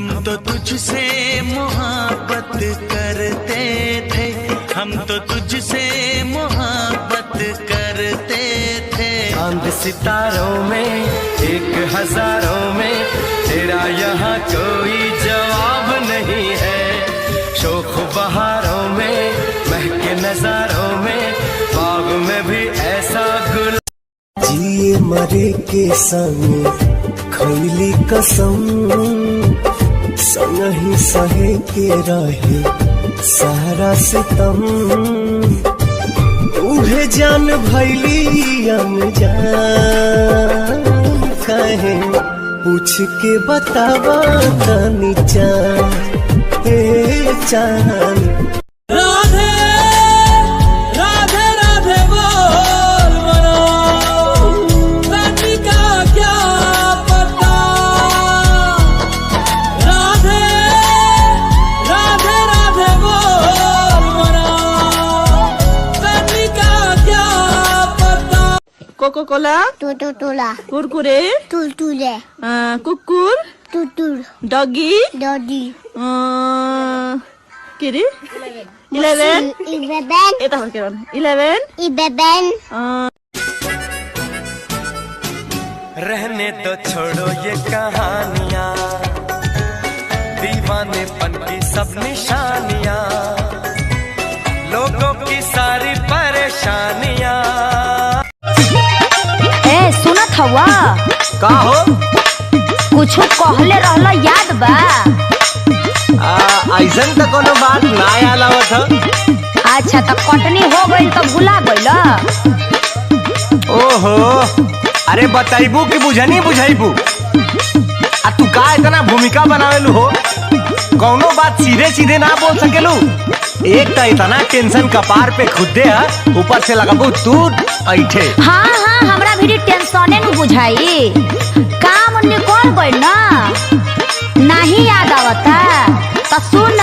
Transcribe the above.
हम तो तुझसे मोहब्बत करते थे, हम तो तुझसे मोहब्बत करते थे। चांद सितारों में एक हजारों में तेरा यहाँ कोई जवाब नहीं है। शोख बहारों में महके नजारों में बाग में भी ऐसा गुल। जिए मरे के संग खैली कसम, संग ही सहे के रहे सारा सितम। उहे जान भैली अनजान, कहे पूछ के बतावा तनी चान, हे चान। राधे राधे राधे बोल मनो, रानी का क्या पता। राधे राधे राधे बोल मनो, रानी का क्या पता। कोको कोला, टोटोला, कुरकुरे, टुलटुले, कुकुर, टुटुर, डगी, डडी, के रे 11 इबेबेन, यता फर्केर 11 इबेबेन। रहने दो छोड़ो ये कहानियाँ, दीवानेपन की सब निशानियाँ, लोगों की सारी परेशानियाँ। ए सुनत हवा का हो? कुछ कहले रहला याद बा? ऐसन तो कोनो बात ना याद आवत ह। अच्छा तो कटनी हो गई तो भुला गइल? ओहो, अरे बताइबू कि बुझनी बुझाइबू? आ तू का इतना भूमिका बनावेलू हो? कौनो बात सीधे सीधे ना बोल सकेलू? एक तो इतना टेंशन कपार पे खुदे है, ऊपर से लगाबू तू ऐठे। हाँ हाँ, हमरा भी टेंशने न बुझाई। काम निकल गइल ना, नहीं याद आवता तो सुन।